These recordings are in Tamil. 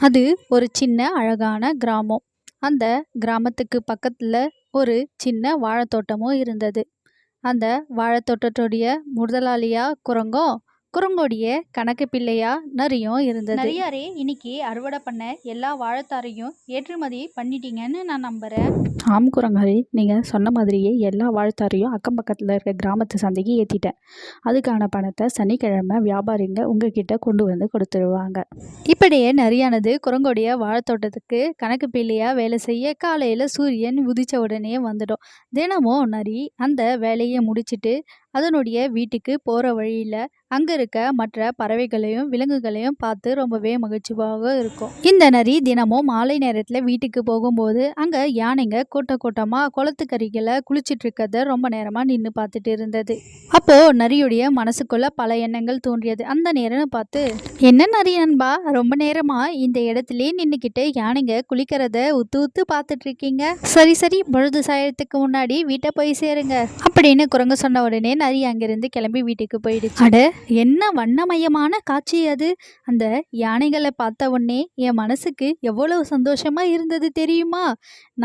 அது ஒரு சின்ன அழகான கிராமம். அந்த கிராமத்துக்கு பக்கத்துல ஒரு சின்ன வாழைத்தோட்டமும் இருந்தது. அந்த வாழைத்தோட்டத்துடைய முதலாளியா குரங்கும், குரங்கோடைய கணக்கு பிள்ளையா நரியும் இருந்தது. நரியாரே, இன்னைக்கு அறுவடை பண்ண எல்லா வாழைத்தாரையும் ஏற்றுமதி பண்ணிட்டீங்கன்னு நான் நம்புறேன். ஆம் குரங்காரி, நீங்கள் சொன்ன மாதிரியே எல்லா வாழைத்தாரையும் அக்கம் பக்கத்தில் இருக்க கிராமத்து சந்தைக்கு ஏற்றிட்டேன். அதுக்கான பணத்தை சனிக்கிழமை வியாபாரிங்க உங்ககிட்ட கொண்டு வந்து கொடுத்துருவாங்க. இப்படியே நரியானது குரங்கோடைய வாழைத்தோட்டத்துக்கு கணக்கு பிள்ளையா வேலை செய்ய காலையில் சூரியன் உதிச்ச உடனே வந்துடும். தினமும் நரி அந்த வேலையை முடிச்சிட்டு அதனுடைய வீட்டுக்கு போகிற வழியில் அங்கே இருக்க மற்ற பறவைகளையும் விலங்குகளையும் பார்த்து ரொம்பவே மகிழ்ச்சியாக இருக்கும். இந்த நரி தினமும் மாலை நேரத்தில் வீட்டுக்கு போகும்போது அங்கே யானைங்க கூட்டமாக குளத்துக்கரிகளை குளிச்சுட்டு இருக்கிறத ரொம்ப நேரமாக நின்று பார்த்துட்டு இருந்தது. அப்போது நரியுடைய மனசுக்குள்ள பல எண்ணங்கள் தோன்றியது. அந்த நேரம்னு பார்த்து, என்ன நரி நண்பா, ரொம்ப நேரமாக இந்த இடத்துலயே நின்றுக்கிட்டு யானைங்க குளிக்கிறத உத்து உத்து பார்த்துட்டு இருக்கீங்க. சரி சரி, பொழுது சாயத்துக்கு முன்னாடி வீட்டை போய் சேருங்க அப்படின்னு குரங்கு சொன்ன உடனே நரி அங்கிருந்து கிளம்பி வீட்டுக்கு போயிடுச்சு. அட, என்ன வண்ணமயமான காட்சி அது! அந்த யானைகளை பார்த்த உடனே என் மனசுக்கு எவ்வளவு சந்தோஷமா இருந்தது தெரியுமா?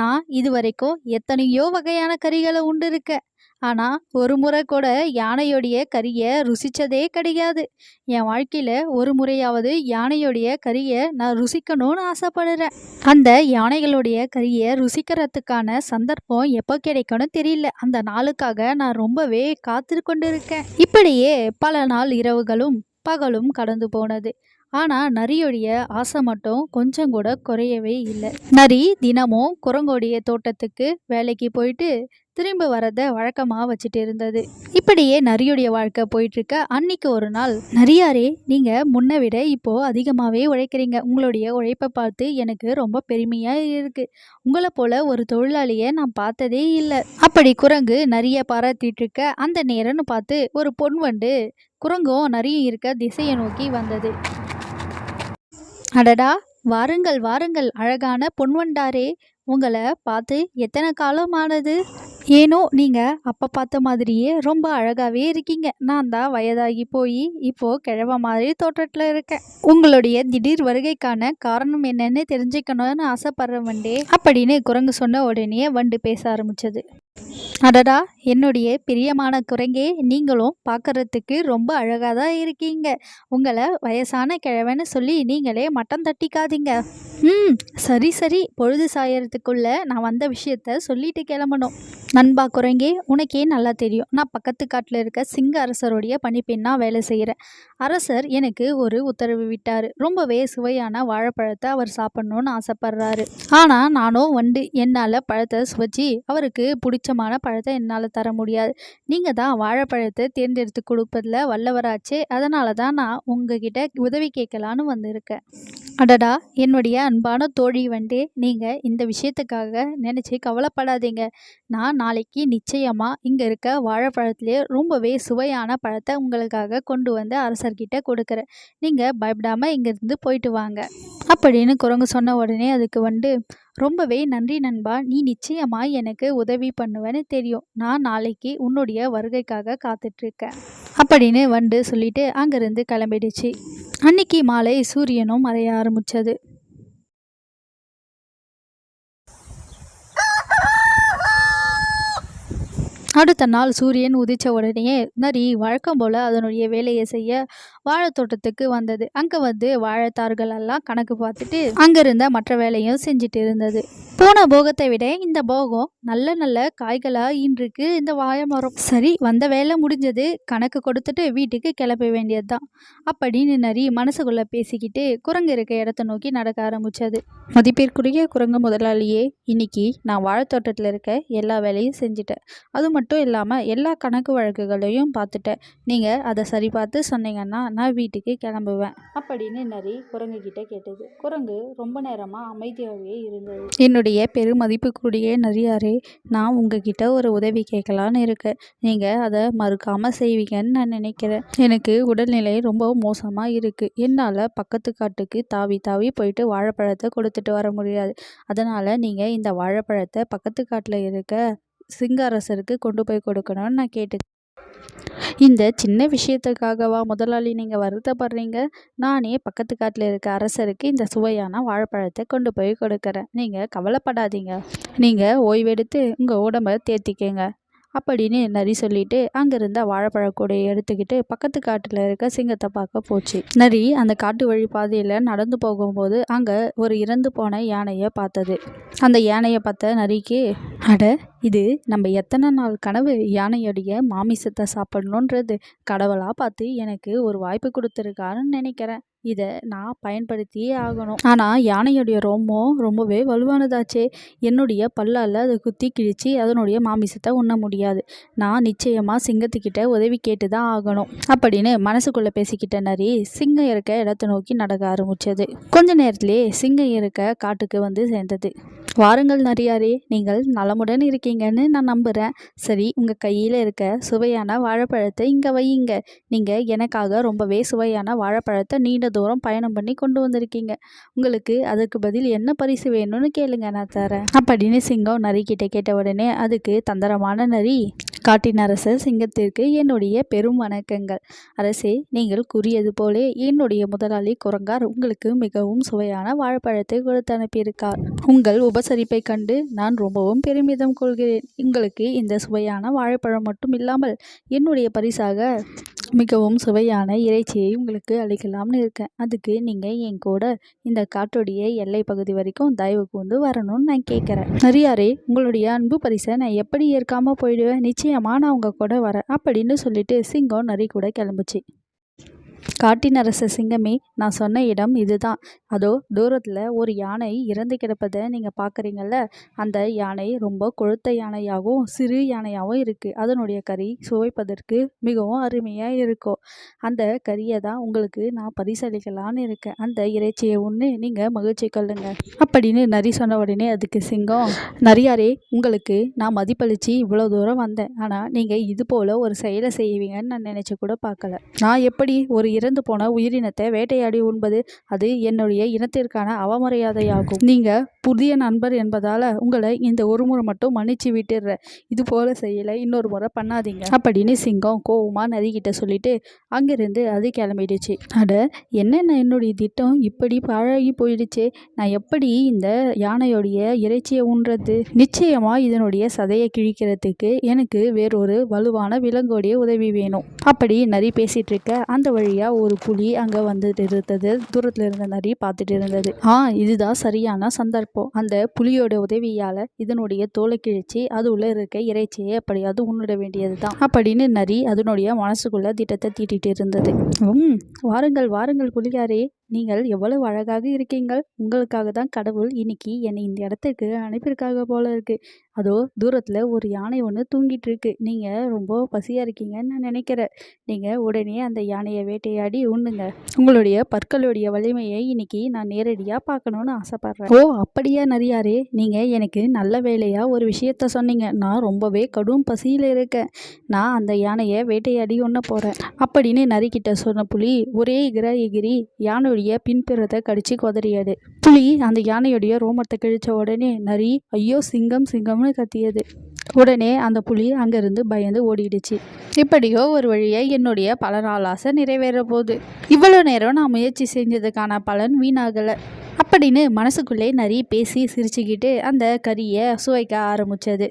நான் இதுவரைக்கும் எத்தனையோ வகையான கறிகளை உண்டு இருக்கேன். ஆனால் ஒரு முறை கூட யானையோடைய கறியை ருசித்ததே கிடையாது. என் வாழ்க்கையில் ஒரு முறையாவது யானையோடைய கறியை நான் ருசிக்கணும்னு ஆசைப்படுறேன். அந்த யானைகளுடைய கறியை ருசிக்கிறதுக்கான சந்தர்ப்பம் எப்போ கிடைக்கும்னு தெரியல. அந்த நாளுக்காக நான் ரொம்பவே காத்து கொண்டு இருக்கேன். இப்படியே பல நாள் இரவுகளும் பகலும் கடந்து போனது. ஆனால் நரியோடைய ஆசை மட்டும் கொஞ்சம் கூட குறையவே இல்லை. நரி தினமும் குரங்கோடைய தோட்டத்துக்கு வேலைக்கு போயிட்டு திரும்ப வரதை வழக்கமாக வச்சுட்டு இருந்தது. இப்படியே நரியுடைய வாழ்க்கை போயிட்டுருக்க அன்னைக்கு ஒரு நாள், நரியாரே, நீங்கள் முன்னை விட இப்போது அதிகமாகவே உழைக்கிறீங்க. உங்களுடைய உழைப்பை பார்த்து எனக்கு ரொம்ப பெருமையாக இருக்குது. உங்களை போல் ஒரு தொழிலாளியை நான் பார்த்ததே இல்லை. அப்படி குரங்கு நரியை பாராட்டிட்டு இருக்க அந்த நேரம்னு பார்த்து ஒரு பொன் வண்டு குரங்கும் நரியும் இருக்க திசையை நோக்கி வந்தது. அடடா, வாருங்கள் வாருங்கள் அழகான பொன்வண்டாரே, உங்களை பார்த்து எத்தனை காலம் ஆனது? ஏனோ நீங்கள் அப்போ பார்த்த மாதிரியே ரொம்ப அழகாகவே இருக்கீங்க. நான் தான் வயதாகி போய் இப்போது கிழவ மாதிரி தோற்றத்தில் இருக்கேன். உங்களுடைய திடீர் வருகைக்கான காரணம் என்னன்னு தெரிஞ்சுக்கணும்னு ஆசைப்படுற வண்டே அப்படின்னு குரங்கு சொன்ன உடனே வண்டு பேச ஆரம்பிச்சது. அடடா, என்னுடைய பிரியமான குரங்கே, நீங்களும் பார்க்கறதுக்கு ரொம்ப அழகாக தான் இருக்கீங்க. உங்களை வயசான கிழவன்னு சொல்லி நீங்களே மட்டம் தட்டிக்காதீங்க. சரி சரி, பொழுது சாயறதுக்குள்ள நான் வந்த விஷயத்த சொல்லிட்டு கிளம்பணும். நண்பா குரங்கே, உனக்கே நல்லா தெரியும், நான் பக்கத்து காட்டில் இருக்க சிங்க அரசருடைய பணிப்பெண்ணாக வேலை செய்கிறேன். அரசர் எனக்கு ஒரு உத்தரவு விட்டார். ரொம்பவே சுவையான வாழைப்பழத்தை அவர் சாப்பிட்ணுன்னு ஆசைப்படுறாரு. ஆனால் நானும் வண்டு, என்னால் பழத்தை சுவைச்சி அவருக்கு பிடிச்சமான பழத்தை என்னால் தர முடியாது. நீங்கள் தான் வாழைப்பழத்தை தேர்ந்தெடுத்து கொடுப்பதில் வல்லவராச்சே, அதனால தான் நான் உங்ககிட்ட உதவி கேட்கலான்னு வந்திருக்கேன். அடடா, என்னுடைய அன்பான தோழி வண்டே, நீங்கள் இந்த விஷயத்துக்காக நினச்சி கவலைப்படாதீங்க. நான் நாளைக்கு நிச்சயமாக இங்கே இருக்க வாழைப்பழத்திலே ரொம்பவே சுவையான பழத்தை உங்களுக்காக கொண்டு வந்து அரசர்கிட்ட கொடுக்குறேன். நீங்கள் பயப்படாமல் இங்கேருந்து போயிட்டு வாங்க அப்படின்னு குரங்கு சொன்ன உடனே அதுக்கு வந்து, ரொம்பவே நன்றி நண்பா, நீ நிச்சயமாக எனக்கு உதவி பண்ணுவேன்னு தெரியும். நான் நாளைக்கு உன்னுடைய வருகைக்காக காத்துட்ருக்கேன் அப்படின்னு வண்டு சொல்லிட்டு அங்கேருந்து கிளம்பிடுச்சு. அன்னைக்கு மாலை சூரியனும் மறைய ஆரம்பிச்சது. அடுத்த நாள் சூரியன் உதிச்ச உடனேயே நரி வழக்கம் போல் அதனுடைய வேலையை செய்ய வாழைத்தோட்டத்துக்கு வந்தது. அங்கே வந்து வாழைத்தார்கள் எல்லாம் கணக்கு பார்த்துட்டு அங்கிருந்த மற்ற வேலையும் செஞ்சுட்டு இருந்தது. போன போகத்தை விட இந்த போகம் நல்ல நல்ல காய்களாக இன்றைக்கு இந்த வாழை மரம். சரி, வந்த வேலை முடிஞ்சது, கணக்கு கொடுத்துட்டு வீட்டுக்கு கிளப்ப வேண்டியது தான் அப்படின்னு நரி மனசுக்குள்ளே பேசிக்கிட்டு குரங்கு இருக்க இடத்த நோக்கி நடக்க ஆரம்பிச்சது. மதிப்பிற்குரிய குரங்கு முதலாளியே, இன்னைக்கு நான் வாழைத்தோட்டத்தில் இருக்க எல்லா வேலையும் செஞ்சுட்டேன். அது மட்டும் இல்லாமல் எல்லா கணக்கு வழக்குகளையும் பார்த்துட்டேன். நீங்கள் அதை சரி பார்த்து சொன்னீங்கன்னா நான் வீட்டுக்கு கிளம்புவேன் அப்படின்னு நரி குரங்கு கிட்ட கேட்டது. குரங்கு ரொம்ப நேரமாக அமைதியாகவே இருந்தது. என்னுடைய பெருமதிப்புக்குரிய நரியாரே, நான் உங்ககிட்ட ஒரு உதவி கேட்கலான்னு இருக்கேன். நீங்கள் அதை மறுக்காமல் செய்வீங்கன்னு நான் நினைக்கிறேன். எனக்கு உடல்நிலை ரொம்ப மோசமாக இருக்குது. என்னால் பக்கத்து காட்டுக்கு தாவி தாவி போயிட்டு வாழைப்பழத்தை கொடுத்துட்டு வர முடியாது. அதனால் நீங்கள் இந்த வாழைப்பழத்தை பக்கத்து காட்டில் இருக்க சிங்க அரசருக்கு கொண்டு போய் கொடுக்கணும்னு நான் இந்த சின்ன விஷயத்துக்காகவா முதலாளி நீங்கள் வருத்தப்படுறீங்க? நானே பக்கத்து காட்டில் இருக்க அரசருக்கு இந்த சுவையான வாழைப்பழத்தை கொண்டு போய் கொடுக்குறேன். நீங்கள் கவலைப்படாதீங்க. நீங்கள் ஓய்வெடுத்து உங்கள் உடம்பை தேத்திக்கங்க அப்படின்னு நரி சொல்லிட்டு அங்கிருந்த வாழைப்பழ கூடையை எடுத்துக்கிட்டு பக்கத்து காட்டில் இருக்க சிங்கத்தை பார்க்க போச்சு. நரி அந்த காட்டு வழி பாதையில் நடந்து போகும்போது அங்கே ஒரு இறந்து போன யானையை பார்த்தது. அந்த யானையை பார்த்த நரிக்கு, அட, இது நம்ம எத்தனை நாள் கனவு, யானையுடைய மாமிசத்தை சாப்பிடணுன்றது கடவுளாக பார்த்து எனக்கு ஒரு வாய்ப்பு கொடுத்துருக்காருன்னு நினைக்கிறேன். இதை நான் பயன்படுத்தியே ஆகணும். ஆனால் யானையுடைய ரோமம் ரொம்பவே வலுவானதாச்சே, என்னுடைய பல்லால் அதை குத்தி கிழிச்சு அதனுடைய மாமிசத்தை உண்ண முடியாது. நான் நிச்சயமாக சிங்கத்துக்கிட்ட உதவி கேட்டு தான் ஆகணும் அப்படின்னு மனசுக்குள்ளே பேசிக்கிட்ட நரி சிங்கம் இருக்க இடத்தை நோக்கி நடக்க ஆரம்பிச்சது. கொஞ்ச நேரத்திலே சிங்கம் இருக்க காட்டுக்கு வந்து சேர்ந்தது. வாருங்கள் நரியாரே, நீங்கள் நலமுடன் இருக்கீங்கன்னு நான் நம்புகிறேன். சரி, உங்கள் கையில் இருக்க சுவையான வாழைப்பழத்தை இங்கே வையுங்க. நீங்கள் எனக்காக ரொம்பவே சுவையான வாழைப்பழத்தை நீண்ட தூரம் பயணம் பண்ணி கொண்டு வந்திருக்கீங்க. உங்களுக்கு அதுக்கு பதில் என்ன பரிசு வேணும்னு கேளுங்க, நான் தரேன் அப்படின்னு சிங்கம் நரிக்கிட்ட கேட்ட உடனே அதுக்கு தந்திரமான நரி, காட்டின் அரசர் சிங்கத்திற்கு என்னுடைய பெரும் வணக்கங்கள். அரசே, நீங்கள் கூறியது போலே என்னுடைய முதலாளி குரங்கார் உங்களுக்கு மிகவும் சுவையான வாழைப்பழத்தை கொடுத்து அனுப்பியிருக்கார். உங்கள் உபசரிப்பை கண்டு நான் ரொம்பவும் பெருமிதம் கொள்கிறேன். உங்களுக்கு இந்த சுவையான வாழைப்பழம் மட்டும் இல்லாமல் என்னுடைய பரிசாக மிகவும் சுவையான இறைச்சியை உங்களுக்கு அளிக்கலாம்னு இருக்கேன். அதுக்கு நீங்கள் என் கூட இந்த காட்டுடைய எல்லை பகுதி வரைக்கும் தயவு கொண்டு வரணும்னு நான் கேட்குறேன். நரியாரே, உங்களுடைய அன்பு பரிசை நான் எப்படி ஏற்காமல் போயிடுவேன்? நிச்சயமாக நான் உங்கள் கூட வரேன் அப்படின்னு சொல்லிட்டு சிங்கம் நரி கூட கிளம்புச்சு. காட்டின் அரசர் சிங்கமே, நான் சொன்ன இடம் இதுதான். அதோ தூரத்தில் ஒரு யானை இறந்து கிடப்பதை நீங்கள் பார்க்குறீங்கல்ல, அந்த யானை ரொம்ப கொழுத்த யானையாகவும் சிறு யானையாகவும் இருக்குது. அதனுடைய கறி சுவைப்பதற்கு மிகவும் அருமையாக இருக்கும். அந்த கறியை தான் உங்களுக்கு நான் பரிசளிக்கலான்னு இருக்கேன். அந்த இறைச்சியை ஒன்று நீங்கள் மகிழ்ச்சி கொள்ளுங்க அப்படின்னு நரி சொன்ன உடனே அதுக்கு சிங்கம், நரியாரே, உங்களுக்கு நான் மதிப்பளித்து இவ்வளோ தூரம் வந்தேன். ஆனால் நீங்கள் இது போல் ஒரு செயலை செய்வீங்கன்னு நான் நினச்சி கூட பார்க்கல. நான் எப்படி ஒரு இறந்து போன உயிரினத்தை வேட்டையாடி உண்பது? அது என்னுடைய இனத்திற்கான அவமரியாதையாகும். நீங்கள் புதிய நண்பர் என்பதால் உங்களை இந்த ஒரு முறை மட்டும் மன்னிச்சு விட்டுடுறேன். இது போல செய்யலை, இன்னொரு முறை பண்ணாதீங்க அப்படின்னு சிங்கம் கோவமாக நரிக்கிட்ட சொல்லிட்டு அங்கிருந்து அது கிளம்பிடுச்சு. அட, என்னென்ன என்னுடைய திட்டம் இப்படி பாழாகி போயிடுச்சு. நான் எப்படி இந்த யானையோடைய இறைச்சியை உண்றது? நிச்சயமாக இதனுடைய சதையை கிழிக்கிறதுக்கு எனக்கு வேறொரு வலுவான விலங்கோடைய உதவி வேணும். அப்படி நரி பேசிட்டு இருக்க அந்த வழியாக ஒரு புலி அங்கே வந்துட்டு இருந்தது. தூரத்தில் இருந்த நரி பார்த்துட்டு இருந்தது. இதுதான் சரியான சந்தர்ப்பம். அந்த புலியோட உதவியால் இதனுடைய தோலை கிழிச்சு அது உள்ள இருக்க இறைச்சியை அப்படியாவது உண்ணிட வேண்டியது தான் அப்படின்னு நரி அதனுடைய மனசுக்குள்ள திட்டத்தை தீட்டிட்டு இருந்தது. வாருங்கள் வாருங்கள் புலியாரே, நீங்கள் எவ்வளவு அழகாக இருக்கீங்கள். உங்களுக்காக தான் கடவுள் இன்னைக்கு என்னை இந்த இடத்துக்கு அனுப்பியிருக்காக போல இருக்கு. அதோ தூரத்தில் ஒரு யானை ஒன்று தூங்கிட்டு இருக்கு. நீங்கள் ரொம்ப பசியாக இருக்கீங்கன்னு நான் நினைக்கிறேன். நீங்கள் உடனே அந்த யானையை வேட்டையாடி உண்ணுங்க. உங்களுடைய பற்களுடைய வலிமையை இன்னைக்கு நான் நேரடியாக பார்க்கணுன்னு ஆசைப்பட்றேன். ஓ, அப்படியா நரியாரே, நீங்கள் எனக்கு நல்ல வேலையாக ஒரு விஷயத்த சொன்னீங்க. நான் ரொம்பவே கடும் பசியில் இருக்கேன். நான் அந்த யானையை வேட்டையாடி உண்ண போகிறேன் அப்படின்னு நரிக்கிட்ட சொன்ன புலி ஒரே எகிரி யானையுடைய பின்புறத்தை கடிச்சு கொதறியது. புலி அந்த யானையுடைய ரோமத்தை கிழிச்ச உடனே நரி ஐயோ சிங்கம் சிங்கம்னு கத்தியது. உடனே அந்த புலி அங்கிருந்து பயந்து ஓடிடுச்சு. இப்படியோ ஒரு வழியை என்னுடைய பல நாள் ஆசை நிறைவேற போகுது. இவ்வளோ நேரம் நான் முயற்சி செஞ்சதுக்கான பலன் வீணாகலை அப்படின்னு மனசுக்குள்ளே நரி பேசி சிரிச்சுக்கிட்டு அந்த கறியை சுவைக்க ஆரம்பிச்சது.